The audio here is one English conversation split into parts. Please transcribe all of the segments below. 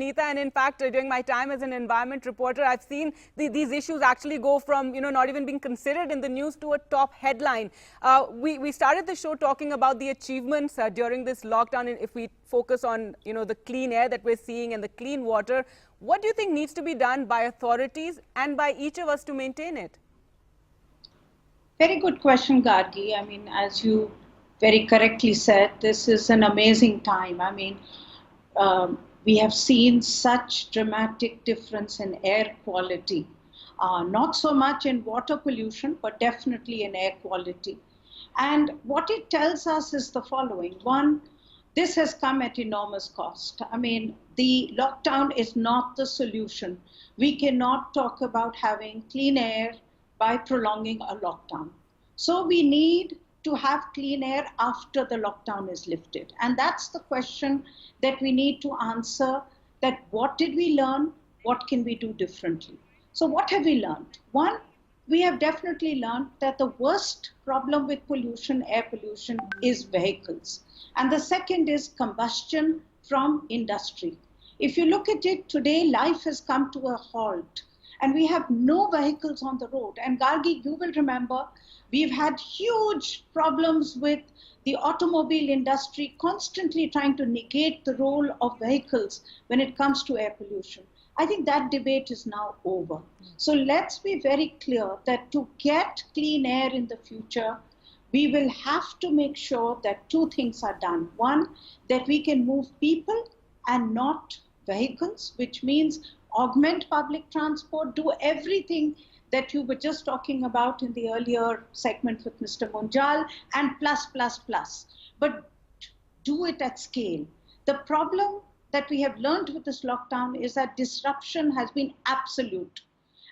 Sunita, and in fact, during my time as an environment reporter, I've seen these issues actually go from, not even being considered in the news to a top headline. We started the show talking about the achievements during this lockdown, and if we focus on, the clean air that we're seeing and the clean water, what do you think needs to be done by authorities and by each of us to maintain it? Very good question, Gargi. I mean, as you very correctly said, this is an amazing time. I mean, we have seen such dramatic difference in air quality, not so much in water pollution, but definitely in air quality. And what it tells us is the following. One, this has come at enormous cost. I mean, the lockdown is not the solution. We cannot talk about having clean air by prolonging a lockdown. So we need to have clean air after the lockdown is lifted. And that's the question that we need to answer, that what did we learn? What can we do differently? So what have we learned? One, we have definitely learned that the worst problem with pollution, air pollution, is vehicles. And the second is combustion from industry. If you look at it today, life has come to a halt and we have no vehicles on the road. And Gargi, you will remember, we've had huge problems with the automobile industry constantly trying to negate the role of vehicles when it comes to air pollution. I think that debate is now over. So let's be very clear that to get clean air in the future, we will have to make sure that two things are done. One, that we can move people and not vehicles, which means augment public transport, do everything that you were just talking about in the earlier segment with Mr. Munjal, and plus. But do it at scale. The problem that we have learned with this lockdown is that disruption has been absolute,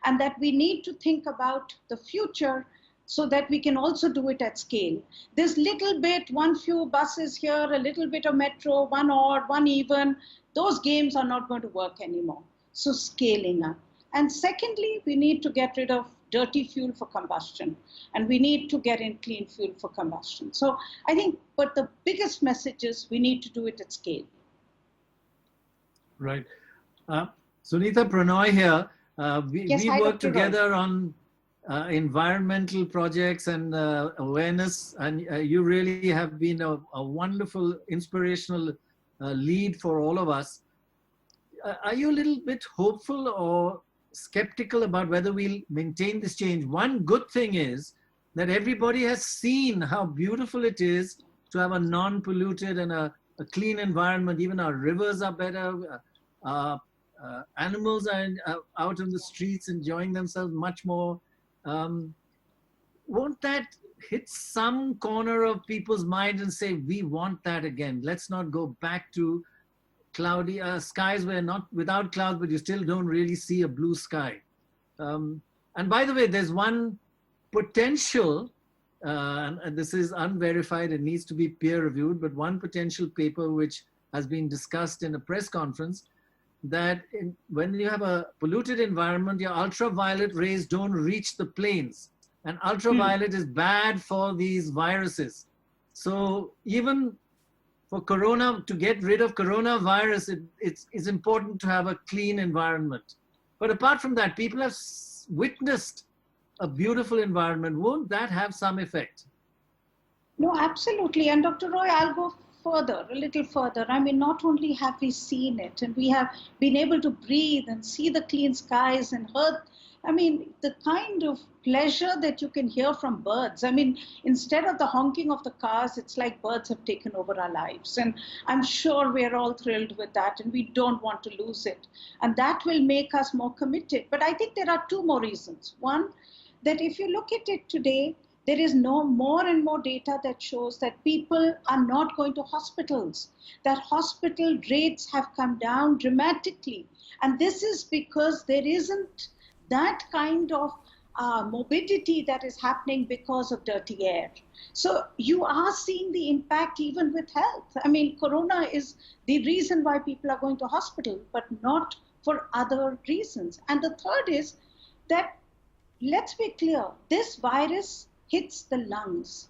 and that we need to think about the future so that we can also do it at scale. This little bit, one few buses here, a little bit of metro, one odd, one even, those games are not going to work anymore. So scaling up. And secondly, we need to get rid of dirty fuel for combustion, and we need to get in clean fuel for combustion. So I think, but the biggest message is we need to do it at scale. Right. Sunita, Pranoy here. We work together on environmental projects and awareness, and you really have been a wonderful, inspirational lead for all of us. Are you a little bit hopeful or skeptical about whether we'll maintain this change? One good thing is that everybody has seen how beautiful it is to have a non-polluted and a clean environment. Even our rivers are better. Animals are out in the streets enjoying themselves much more. Won't that hit some corner of people's mind and say, we want that again? Let's not go back to cloudy skies where not without clouds, but you still don't really see a blue sky. And by the way, there's one potential, and this is unverified, it needs to be peer reviewed, but one potential paper which has been discussed in a press conference, that when you have a polluted environment, your ultraviolet rays don't reach the planes. And ultraviolet is bad for these viruses. So even for corona, to get rid of coronavirus, it's important to have a clean environment. But apart from that, people have witnessed a beautiful environment. Won't that have some effect? No, absolutely. And Dr. Roy, I'll go further, a little further. I mean, not only have we seen it, and we have been able to breathe and see the clean skies and heard, I mean, the kind of pleasure that you can hear from birds. I mean, instead of the honking of the cars, it's like birds have taken over our lives. And I'm sure we're all thrilled with that, and we don't want to lose it. And that will make us more committed. But I think there are two more reasons. One, that if you look at it today, there is more and more data that shows that people are not going to hospitals, that hospital rates have come down dramatically. And this is because there isn't that kind of morbidity that is happening because of dirty air. So you are seeing the impact even with health. I mean, corona is the reason why people are going to hospital, but not for other reasons. And the third is that, let's be clear, this virus hits the lungs,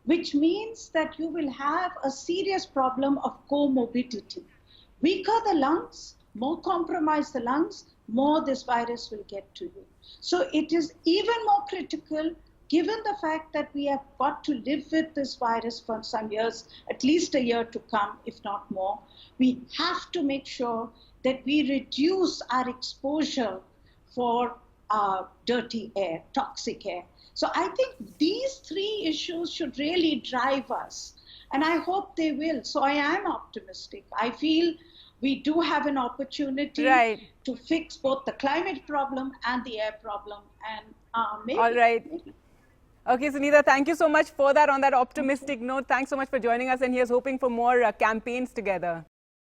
which means that you will have a serious problem of comorbidity. Weaker the lungs, more compromise the lungs, more this virus will get to you. So it is even more critical, given the fact that we have got to live with this virus for some years, at least a year to come, if not more. We have to make sure that we reduce our exposure for dirty air, toxic air. So I think these three issues should really drive us, and I hope they will. So I am optimistic. I feel we do have an opportunity to fix both the climate problem and the air problem, and maybe. All right. Maybe. Okay, Sunita, thank you so much for that. On that optimistic note, thanks so much for joining us, and here's hoping for more campaigns together.